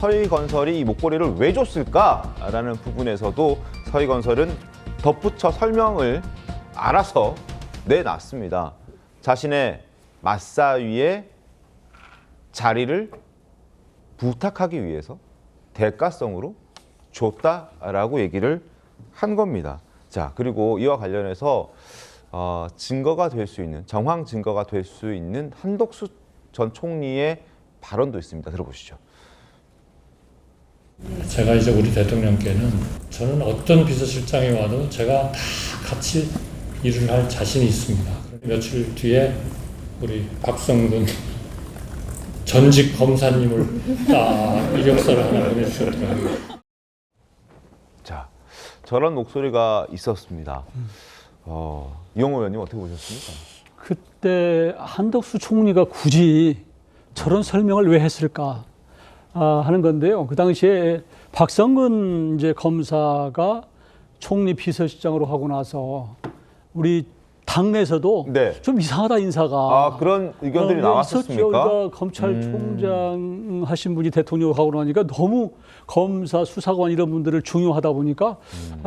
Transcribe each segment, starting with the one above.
서희건설이 이 목걸이를 왜 줬을까라는 부분에서도 서희건설은 덧붙여 설명을 알아서 내놨습니다. 자신의 맞사위의 자리를 부탁하기 위해서 대가성으로 줬다라고 얘기를 한 겁니다. 자, 그리고 이와 관련해서 증거가 될 수 있는, 정황 증거가 될 수 있는 한덕수 전 총리의 발언도 있습니다. 들어보시죠. 제가 이제 우리 대통령께는 저는 어떤 비서실장이 와도 제가 다 같이 일을 할 자신이 있습니다. 며칠 뒤에 우리 박성근 전직 검사님을 딱 이력서를 하나 보내주셨더라고요. 자, 저런 목소리가 있었습니다. 이용호 의원님 어떻게 보셨습니까? 그때 한덕수 총리가 굳이 저런 설명을 왜 했을까 하는 건데요. 그 당시에 박성근 이제 검사가 총리 비서실장으로 하고 나서 우리 당내에서도 네. 좀 이상하다 인사가. 그런 의견들이 나왔었습니까? 그러니까 검찰총장 하신 분이 대통령 하고 나니까 너무 검사, 수사관 이런 분들을 중요하다 보니까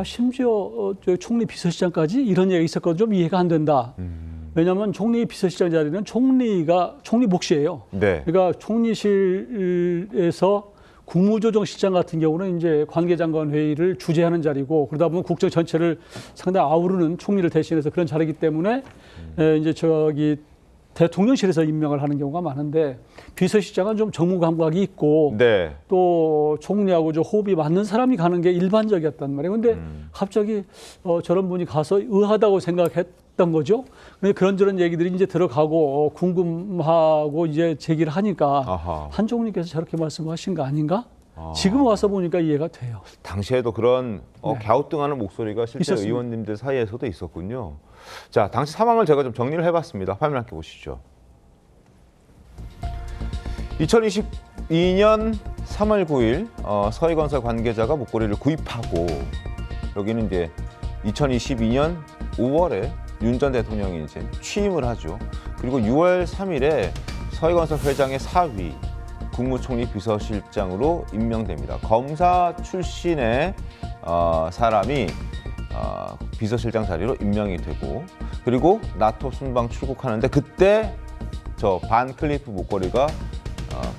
심지어 총리 비서실장까지 이런 얘기가 있었거든요. 좀 이해가 안 된다. 왜냐하면 총리 비서실장 자리는 총리 몫이에요. 네. 그러니까 총리실에서 국무조정실장 같은 경우는 이제 관계장관 회의를 주재하는 자리고, 그러다 보면 국정 전체를 상당히 아우르는 총리를 대신해서 그런 자리이기 때문에 이제 대통령실에서 임명을 하는 경우가 많은데, 비서실장은 좀 정무 감각이 있고 네. 또 총리하고 호흡이 맞는 사람이 가는 게 일반적이었단 말이에요. 근데 갑자기 저런 분이 가서 의아하다고 생각했던 거죠. 그런저런 얘기들이 이제 들어가고 궁금하고 이제 제기를 하니까 한 총리께서 저렇게 말씀하신 거 아닌가? 지금 와서 보니까 이해가 돼요. 당시에도 그런 갸우뚱하는 목소리가 실제 있었습니다. 의원님들 사이에서도 있었군요. 자, 당시 상황을 제가 좀 정리를 해봤습니다. 화면 함께 보시죠. 2022년 3월 9일 서희건설 관계자가 목걸이를 구입하고, 여기는 이제 2022년 5월에 윤 전 대통령이 이제 취임을 하죠. 그리고 6월 3일에 서희건설 회장의 사위 국무총리 비서실장으로 임명됩니다. 검사 출신의 사람이 비서실장 자리로 임명이 되고, 그리고 나토 순방 출국하는데 그때 저 반클리프 목걸이가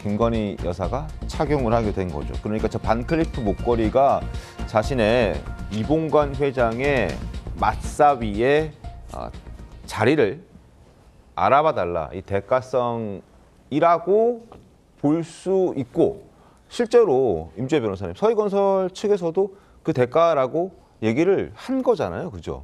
김건희 여사가 착용을 하게 된 거죠. 그러니까 저 반클리프 목걸이가 자신의 이봉관 회장의 맞사위의 자리를 알아봐 달라, 이 대가성이라고 볼 수 있고, 실제로 임주혜 변호사님, 서희건설 측에서도 그 대가라고 얘기를 한 거잖아요, 그죠?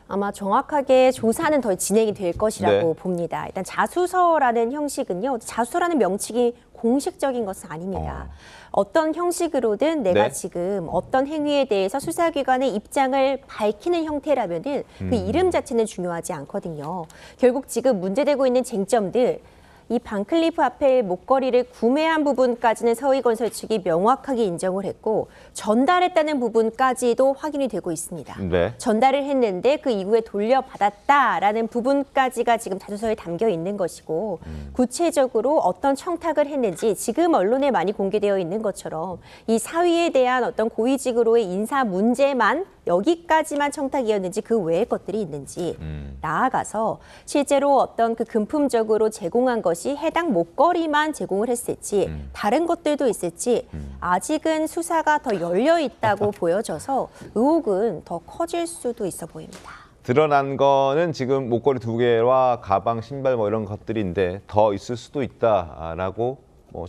아마 정확하게 조사는 더 진행이 될 것이라고 네. 봅니다. 일단 자수서라는 형식은요, 자수서라는 명칭이 공식적인 것은 아닙니다. 어떤 형식으로든 내가 네. 지금 어떤 행위에 대해서 수사기관의 입장을 밝히는 형태라면은 그 이름 자체는 중요하지 않거든요. 결국 지금 문제되고 있는 쟁점들, 이 반클리프 앞에 목걸이를 구매한 부분까지는 서희건설 측이 명확하게 인정을 했고, 전달했다는 부분까지도 확인이 되고 있습니다. 네. 전달을 했는데 그 이후에 돌려받았다라는 부분까지가 지금 자수서에 담겨 있는 것이고, 구체적으로 어떤 청탁을 했는지 지금 언론에 많이 공개되어 있는 것처럼 이 사위에 대한 어떤 고위직으로의 인사 문제만 여기까지만 청탁이었는지 그 외의 것들이 있는지, 나아가서 실제로 어떤 그 금품적으로 제공한 것이 해당 목걸이만 제공을 했을지 다른 것들도 있을지 아직은 수사가 더 열려 있다고 보여져서 의혹은 더 커질 수도 있어 보입니다. 드러난 거는 지금 목걸이 2개와 가방, 신발 뭐 이런 것들인데 더 있을 수도 있다라고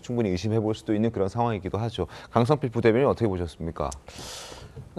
충분히 의심해 볼 수도 있는 그런 상황이기도 하죠. 강성필 부대변인 어떻게 보셨습니까?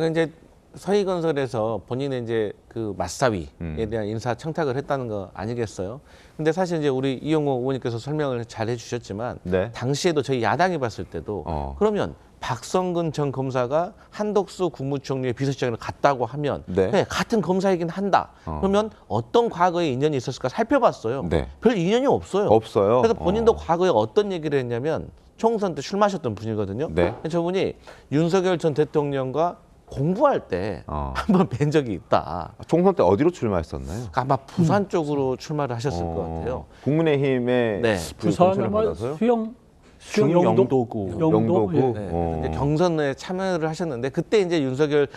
이제 서희건설에서 본인의 이제 그 맞사위에 대한 인사 청탁을 했다는 거 아니겠어요? 근데 사실 이제 우리 이용호 의원님께서 설명을 잘 해주셨지만, 네. 당시에도 저희 야당이 봤을 때도 그러면 박성근 전 검사가 한덕수 국무총리의 비서실장으로 갔다고 하면 네. 그래, 같은 검사이긴 한다. 그러면 어떤 과거에 인연이 있었을까 살펴봤어요. 네. 별 인연이 없어요. 없어요. 그래서 본인도 과거에 어떤 얘기를 했냐면, 총선 때 술 마셨던 분이거든요. 네. 저분이 윤석열 전 대통령과 공부할 때 한 번 뵌 적이 있다. 총선 때 어디로 출마했었나요? 그러니까 아마 부산 쪽으로 출마를 하셨을 것 같아요. 국민의힘의 네. 그 공천을 부산 아마 받아서요? 중영도구. 영도구. 예. 네, 이제 경선에 참여를 하셨는데 그때 이제 윤석열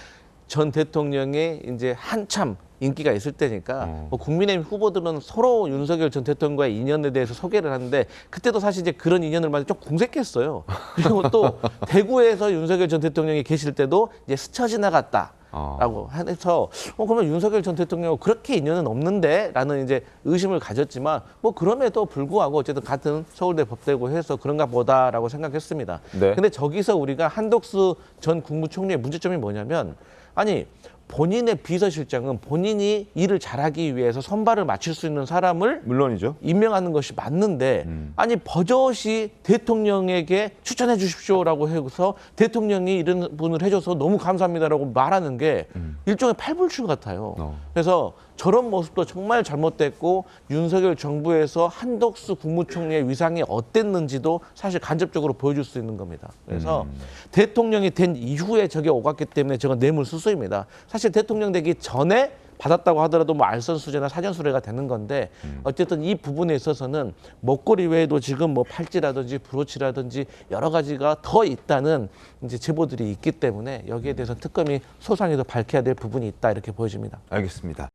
전 대통령의 이제 한참 인기가 있을 때니까 뭐 국민의힘 후보들은 서로 윤석열 전 대통령과의 인연에 대해서 소개를 하는데 그때도 사실 이제 그런 인연을 만나 좀 궁색했어요. 그리고 또 대구에서 윤석열 전 대통령이 계실 때도 이제 스쳐 지나갔다. 라고 해서 그러면 윤석열 전 대통령하고 그렇게 인연은 없는데 라는 이제 의심을 가졌지만 뭐 그럼에도 불구하고 어쨌든 같은 서울대 법대고 해서 그런가 보다라고 생각했습니다. 네. 근데 저기서 우리가 한덕수 전 국무총리의 문제점이 뭐냐면 아니 본인의 비서실장은 본인이 일을 잘하기 위해서 선발을 맞출 수 있는 사람을 물론이죠. 임명하는 것이 맞는데 아니 버젓이 대통령에게 추천해 주십시오라고 해서 대통령이 이런 분을 해줘서 너무 감사합니다라고 말하는 게 일종의 팔불출 같아요. 그래서 저런 모습도 정말 잘못됐고 윤석열 정부에서 한덕수 국무총리의 위상이 어땠는지도 사실 간접적으로 보여줄 수 있는 겁니다. 그래서 대통령이 된 이후에 저게 오갔기 때문에 저건 뇌물수수입니다. 사실 대통령 되기 전에 받았다고 하더라도 뭐 알선수재나 사전수뢰가 되는 건데 어쨌든 이 부분에 있어서는 목걸이 외에도 지금 뭐 팔찌라든지 브로치라든지 여러 가지가 더 있다는 이제 제보들이 있기 때문에 여기에 대해서 특검이 소상히 더 밝혀야 될 부분이 있다 이렇게 보여집니다. 알겠습니다.